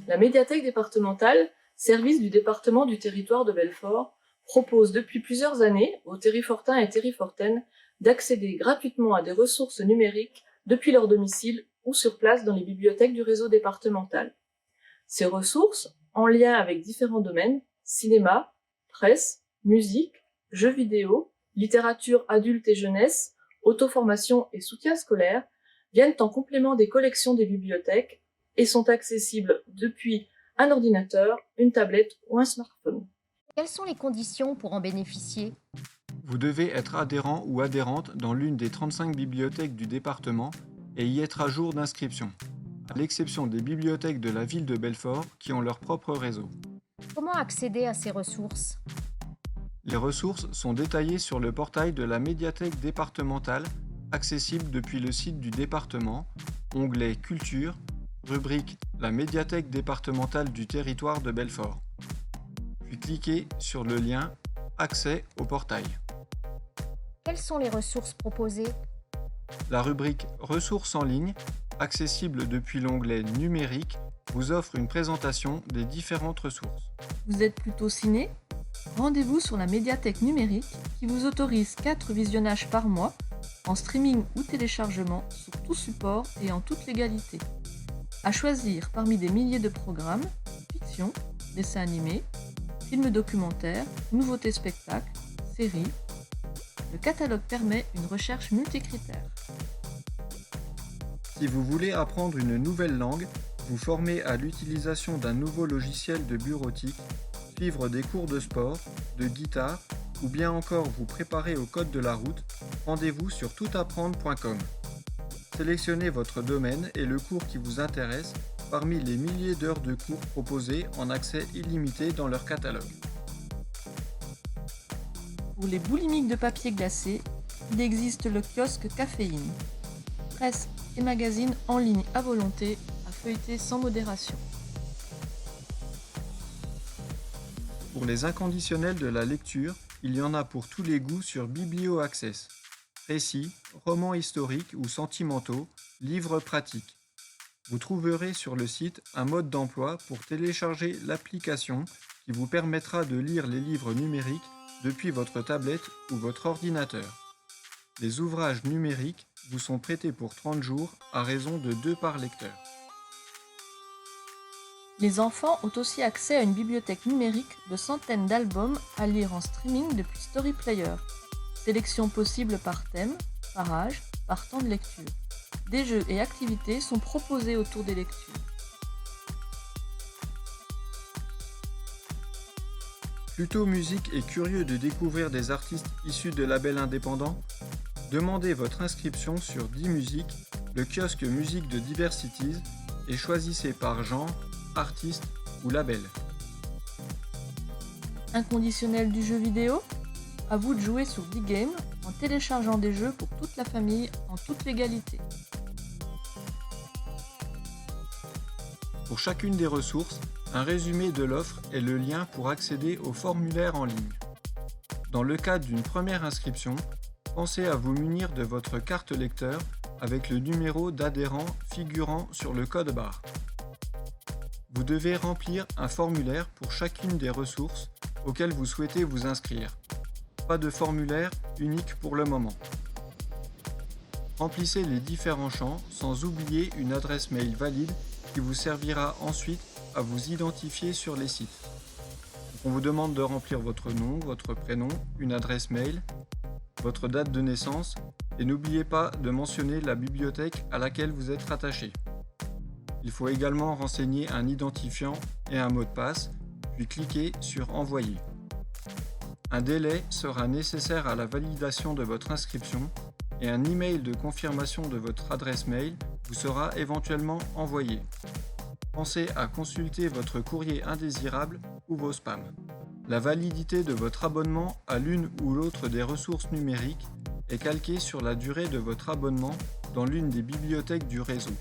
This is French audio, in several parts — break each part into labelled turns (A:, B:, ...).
A: La médiathèque départementale, service du département du territoire de Belfort, propose depuis plusieurs années aux terrifortains et terrifortaines d'accéder gratuitement à des ressources numériques depuis leur domicile ou sur place dans les bibliothèques du réseau départemental. Ces ressources, en lien avec différents domaines, cinéma, presse, musique, jeux vidéo, littérature adulte et jeunesse, auto-formation et soutien scolaire, viennent en complément des collections des bibliothèques et sont accessibles depuis un ordinateur, une tablette ou un smartphone.
B: Quelles sont les conditions pour en bénéficier ?
C: Vous devez être adhérent ou adhérente dans l'une des 35 bibliothèques du département et y être à jour d'inscription, à l'exception des bibliothèques de la ville de Belfort qui ont leur propre réseau.
B: Comment accéder à ces ressources ?
C: Les ressources sont détaillées sur le portail de la médiathèque départementale, accessible depuis le site du département, onglet Culture, rubrique La médiathèque départementale du territoire de Belfort. Puis cliquez sur le lien Accès au portail.
B: Quelles sont les ressources proposées ?
C: La rubrique Ressources en ligne, accessible depuis l'onglet Numérique, vous offre une présentation des différentes ressources.
A: Vous êtes plutôt ciné ? Rendez-vous sur la médiathèque numérique qui vous autorise 4 visionnages par mois en streaming ou téléchargement sur tout support et en toute légalité. À choisir parmi des milliers de programmes, fiction, dessins animés, films documentaires, nouveautés spectacles, séries. Le catalogue permet une recherche multicritères.
C: Si vous voulez apprendre une nouvelle langue, vous former à l'utilisation d'un nouveau logiciel de bureautique, suivre des cours de sport, de guitare ou bien encore vous préparer au code de la route, rendez-vous sur toutapprendre.com. Sélectionnez votre domaine et le cours qui vous intéresse parmi les milliers d'heures de cours proposés en accès illimité dans leur catalogue.
A: Pour les boulimiques de papier glacé, il existe le kiosque Caféine. Presse et magazines en ligne à volonté, à feuilleter sans modération.
C: Pour les inconditionnels de la lecture, il y en a pour tous les goûts sur Biblio Access. Récits, romans historiques ou sentimentaux, livres pratiques. Vous trouverez sur le site un mode d'emploi pour télécharger l'application qui vous permettra de lire les livres numériques depuis votre tablette ou votre ordinateur. Les ouvrages numériques vous sont prêtés pour 30 jours à raison de 2 par lecteur.
A: Les enfants ont aussi accès à une bibliothèque numérique de centaines d'albums à lire en streaming depuis Story Player. Sélection possible par thème, par âge, par temps de lecture. Des jeux et activités sont proposés autour des lectures.
C: Plutôt musique et curieux de découvrir des artistes issus de labels indépendants, demandez votre inscription sur D-Music, le kiosque musique de Diversities, et choisissez par genre, artiste ou label.
A: Inconditionnel du jeu vidéo ? À vous de jouer sur D-Game en téléchargeant des jeux pour toute la famille en toute légalité.
C: Pour chacune des ressources, un résumé de l'offre et le lien pour accéder au formulaire en ligne. Dans le cadre d'une première inscription, pensez à vous munir de votre carte lecteur avec le numéro d'adhérent figurant sur le code barre. Vous devez remplir un formulaire pour chacune des ressources auxquelles vous souhaitez vous inscrire. Pas de formulaire unique pour le moment. Remplissez les différents champs sans oublier une adresse mail valide qui vous servira ensuite à vous identifier sur les sites. On vous demande de remplir votre nom, votre prénom, une adresse mail, votre date de naissance et n'oubliez pas de mentionner la bibliothèque à laquelle vous êtes rattaché. Il faut également renseigner un identifiant et un mot de passe, puis cliquez sur Envoyer. Un délai sera nécessaire à la validation de votre inscription et un email de confirmation de votre adresse mail vous sera éventuellement envoyé. Pensez à consulter votre courrier indésirable ou vos spams. La validité de votre abonnement à l'une ou l'autre des ressources numériques est calquée sur la durée de votre abonnement dans l'une des bibliothèques du réseau.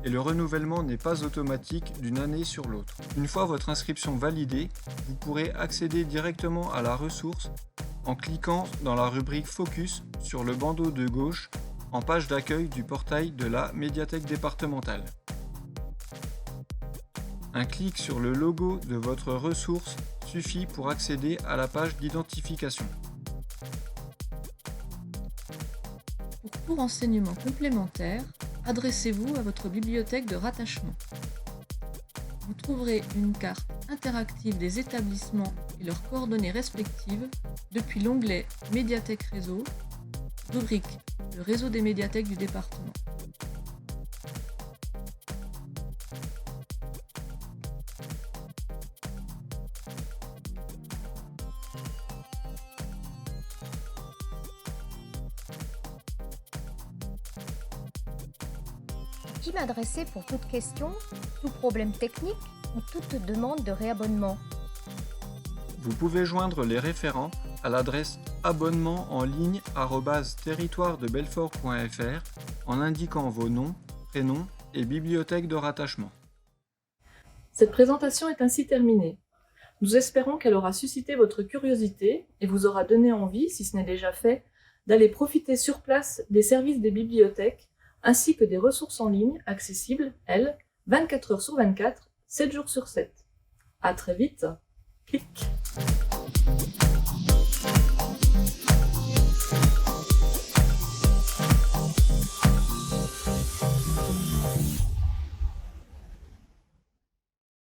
C: Et le renouvellement n'est pas automatique d'une année sur l'autre. Une fois votre inscription validée, vous pourrez accéder directement à la ressource en cliquant dans la rubrique Focus sur le bandeau de gauche en page d'accueil du portail de la médiathèque départementale. Un clic sur le logo de votre ressource suffit pour accéder à la page d'identification.
A: Pour tout renseignement complémentaire, adressez-vous à votre bibliothèque de rattachement. Vous trouverez une carte interactive des établissements et leurs coordonnées respectives depuis l'onglet Médiathèque Réseau, rubrique Le réseau des médiathèques du département.
B: À qui m'adresser pour toute question, tout problème technique ou toute demande de réabonnement?
C: Vous pouvez joindre les référents à l'adresse abonnement-en-ligne@territoiredebelfort.fr en indiquant vos noms, prénoms et bibliothèque de rattachement.
A: Cette présentation est ainsi terminée. Nous espérons qu'elle aura suscité votre curiosité et vous aura donné envie, si ce n'est déjà fait, d'aller profiter sur place des services des bibliothèques ainsi que des ressources en ligne accessibles, elles, 24 heures sur 24, 7 jours sur 7. À très vite. Clic.